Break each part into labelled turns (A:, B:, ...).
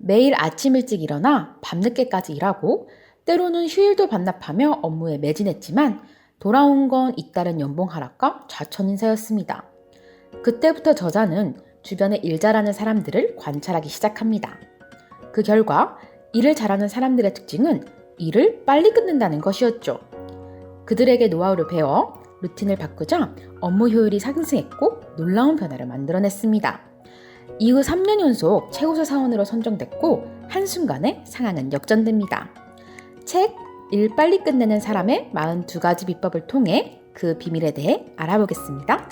A: 매일 아침 일찍 일어나 밤늦게까지 일하고 때로는 휴일도 반납하며 업무에 매진했지만 돌아온 건 잇따른 연봉 하락과 좌천 인사였습니다. 그때부터 저자는 주변에 일 잘하는 사람들을 관찰하기 시작합니다. 그 결과 일을 잘하는 사람들의 특징은 일을 빨리 끝낸다는 것이었죠. 그들에게 노하우를 배워 루틴을 바꾸자 업무 효율이 상승했고 놀라운 변화를 만들어냈습니다. 이후 3년 연속 최우수 사원으로 선정됐고 한순간에 상황은 역전됩니다. 책 일 빨리 끝내는 사람의 42가지 비법을 통해 그 비밀에 대해 알아보겠습니다.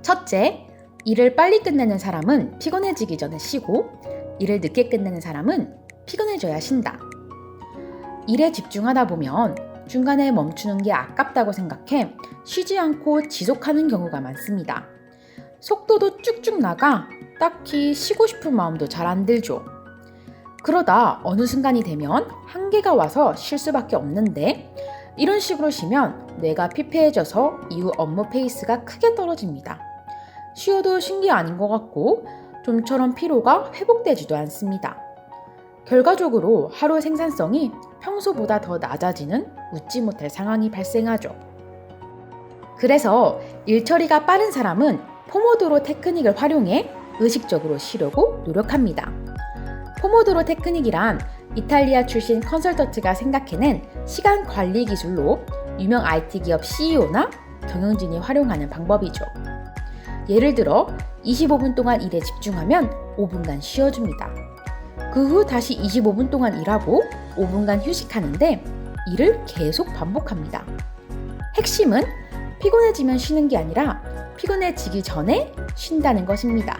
A: 첫째, 일을 빨리 끝내는 사람은 피곤해지기 전에 쉬고 일을 늦게 끝내는 사람은 피곤해져야 쉰다. 일에 집중하다 보면 중간에 멈추는 게 아깝다고 생각해 쉬지 않고 지속하는 경우가 많습니다. 속도도 쭉쭉 나가 딱히 쉬고 싶은 마음도 잘 안 들죠. 그러다 어느 순간이 되면 한계가 와서 쉴 수밖에 없는데 이런 식으로 쉬면 뇌가 피폐해져서 이후 업무 페이스가 크게 떨어집니다. 쉬어도 쉰 게 아닌 것 같고 좀처럼 피로가 회복되지도 않습니다. 결과적으로 하루 생산성이 평소보다 더 낮아지는 웃지 못할 상황이 발생하죠. 그래서 일 처리가 빠른 사람은 포모도로 테크닉을 활용해 의식적으로 쉬려고 노력합니다. 포모도로 테크닉이란 이탈리아 출신 컨설턴트가 생각해낸 시간 관리 기술로 유명 IT 기업 CEO나 경영진이 활용하는 방법이죠. 예를 들어 25분 동안 일에 집중하면 5분간 쉬어줍니다. 그 후 다시 25분 동안 일하고 5분간 휴식하는데 일을 계속 반복합니다. 핵심은 피곤해지면 쉬는 게 아니라 피곤해지기 전에 쉰다는 것입니다.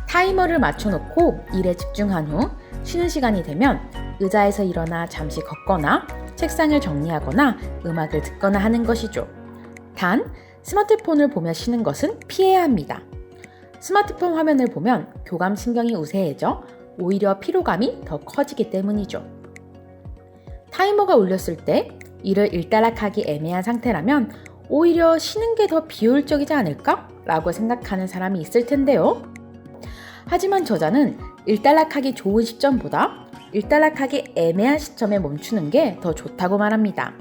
A: 타이머를 맞춰놓고 일에 집중한 후 쉬는 시간이 되면 의자에서 일어나 잠시 걷거나 책상을 정리하거나 음악을 듣거나 하는 것이죠. 단, 스마트폰을 보며 쉬는 것은 피해야 합니다. 스마트폰 화면을 보면 교감신경이 우세해져 오히려 피로감이 더 커지기 때문이죠. 타이머가 울렸을 때 일을 일단락하기 애매한 상태라면 오히려 쉬는 게 더 비효율적이지 않을까? 라고 생각하는 사람이 있을 텐데요. 하지만 저자는 일단락하기 좋은 시점보다 일단락하기 애매한 시점에 멈추는 게 더 좋다고 말합니다.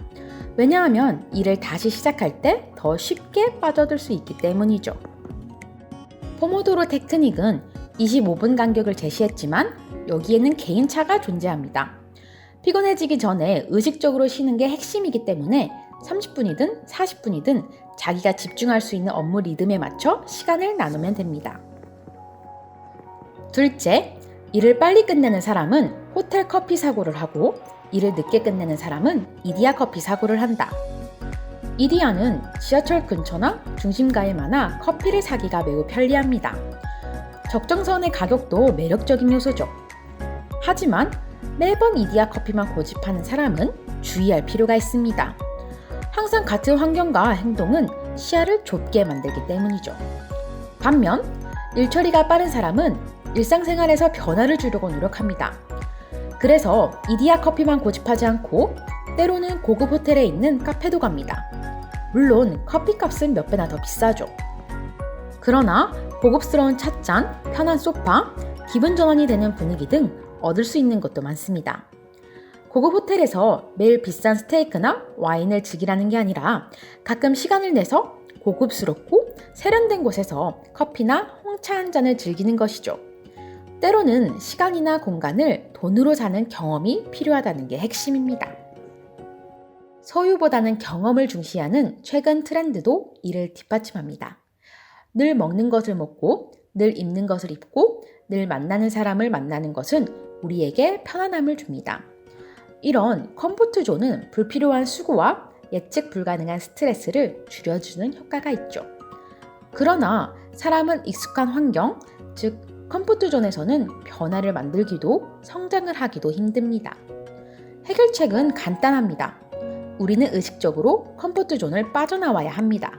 A: 왜냐하면 일을 다시 시작할 때 더 쉽게 빠져들 수 있기 때문이죠. 포모도로 테크닉은 25분 간격을 제시했지만 여기에는 개인차가 존재합니다. 피곤해지기 전에 의식적으로 쉬는 게 핵심이기 때문에 30분이든 40분이든 자기가 집중할 수 있는 업무 리듬에 맞춰 시간을 나누면 됩니다. 둘째, 일을 빨리 끝내는 사람은 호텔 커피 사고를 하고 일을 늦게 끝내는 사람은 이디야 커피 사고를 한다. 이디야는 지하철 근처나 중심가에 많아 커피를 사기가 매우 편리합니다. 적정선의 가격도 매력적인 요소죠. 하지만 매번 이디야 커피만 고집하는 사람은 주의할 필요가 있습니다. 항상 같은 환경과 행동은 시야를 좁게 만들기 때문이죠. 반면 일 처리가 빠른 사람은 일상생활에서 변화를 주려고 노력합니다. 그래서 이디야 커피만 고집하지 않고 때로는 고급 호텔에 있는 카페도 갑니다. 물론 커피값은 몇 배나 더 비싸죠. 그러나 고급스러운 찻잔, 편한 소파, 기분 전환이 되는 분위기 등 얻을 수 있는 것도 많습니다. 고급 호텔에서 매일 비싼 스테이크나 와인을 즐기라는 게 아니라 가끔 시간을 내서 고급스럽고 세련된 곳에서 커피나 홍차 한 잔을 즐기는 것이죠. 때로는 시간이나 공간을 돈으로 사는 경험이 필요하다는 게 핵심입니다. 소유보다는 경험을 중시하는 최근 트렌드도 이를 뒷받침합니다. 늘 먹는 것을 먹고, 늘 입는 것을 입고, 늘 만나는 사람을 만나는 것은 우리에게 편안함을 줍니다. 이런 컴포트 존은 불필요한 수고와 예측 불가능한 스트레스를 줄여주는 효과가 있죠. 그러나 사람은 익숙한 환경, 즉 컴포트 존에서는 변화를 만들기도 성장을 하기도 힘듭니다. 해결책은 간단합니다. 우리는 의식적으로 컴포트 존을 빠져나와야 합니다.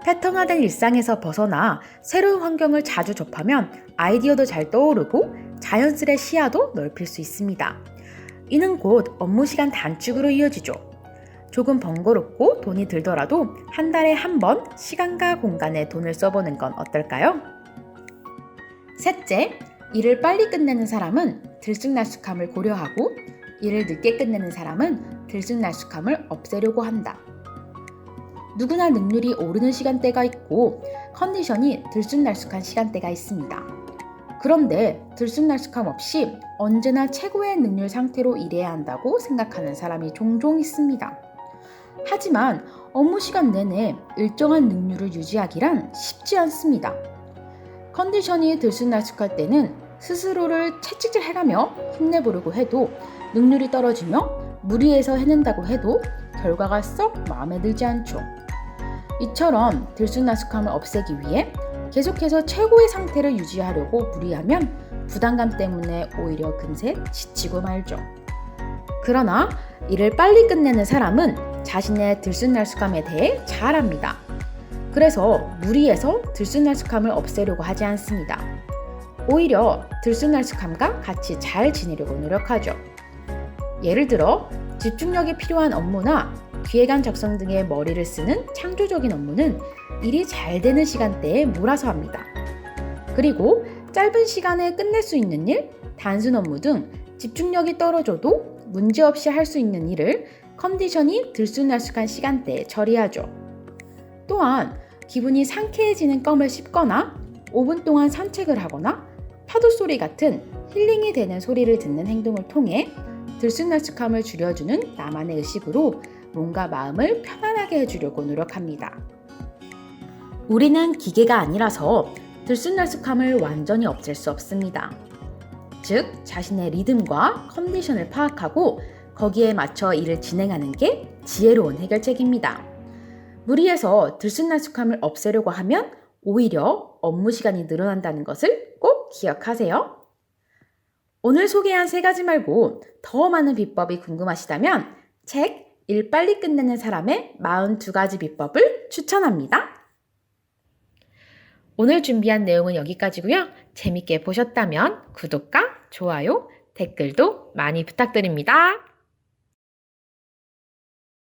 A: 패턴화된 일상에서 벗어나 새로운 환경을 자주 접하면 아이디어도 잘 떠오르고 자연스레 시야도 넓힐 수 있습니다. 이는 곧 업무 시간 단축으로 이어지죠. 조금 번거롭고 돈이 들더라도 한 달에 한 번 시간과 공간에 돈을 써보는 건 어떨까요? 셋째, 일을 빨리 끝내는 사람은 들쑥날쑥함을 고려하고 일을 늦게 끝내는 사람은 들쑥날쑥함을 없애려고 한다. 누구나 능률이 오르는 시간대가 있고 컨디션이 들쑥날쑥한 시간대가 있습니다. 그런데 들쑥날쑥함 없이 언제나 최고의 능률 상태로 일해야 한다고 생각하는 사람이 종종 있습니다. 하지만 업무 시간 내내 일정한 능률을 유지하기란 쉽지 않습니다. 컨디션이 들쑥날쑥할 때는 스스로를 채찍질해가며 힘내보려고 해도 능률이 떨어지며 무리해서 해낸다고 해도 결과가 썩 마음에 들지 않죠. 이처럼 들쑥날쑥함을 없애기 위해 계속해서 최고의 상태를 유지하려고 무리하면 부담감 때문에 오히려 금세 지치고 말죠. 그러나 일을 빨리 끝내는 사람은 자신의 들쑥날쑥함에 대해 잘 압니다. 그래서 무리해서 들쑥날쑥함을 없애려고 하지 않습니다. 오히려 들쑥날쑥함과 같이 잘 지내려고 노력하죠. 예를 들어 집중력이 필요한 업무나 기획안 작성 등의 머리를 쓰는 창조적인 업무는 일이 잘 되는 시간대에 몰아서 합니다. 그리고 짧은 시간에 끝낼 수 있는 일, 단순 업무 등 집중력이 떨어져도 문제없이 할 수 있는 일을 컨디션이 들쑥날쑥한 시간대에 처리하죠. 또한 기분이 상쾌해지는 껌을 씹거나 5분 동안 산책을 하거나 파도 소리 같은 힐링이 되는 소리를 듣는 행동을 통해 들쑥날쑥함을 줄여주는 나만의 의식으로 몸과 마음을 편안하게 해주려고 노력합니다. 우리는 기계가 아니라서 들쑥날쑥함을 완전히 없앨 수 없습니다. 즉, 자신의 리듬과 컨디션을 파악하고 거기에 맞춰 일을 진행하는 게 지혜로운 해결책입니다. 무리해서 들쑥날쑥함을 없애려고 하면 오히려 업무 시간이 늘어난다는 것을 꼭 기억하세요. 오늘 소개한 3가지 말고 더 많은 비법이 궁금하시다면 책 일 빨리 끝내는 사람의 42가지 비법을 추천합니다. 오늘 준비한 내용은 여기까지고요. 재밌게 보셨다면 구독과 좋아요, 댓글도 많이 부탁드립니다.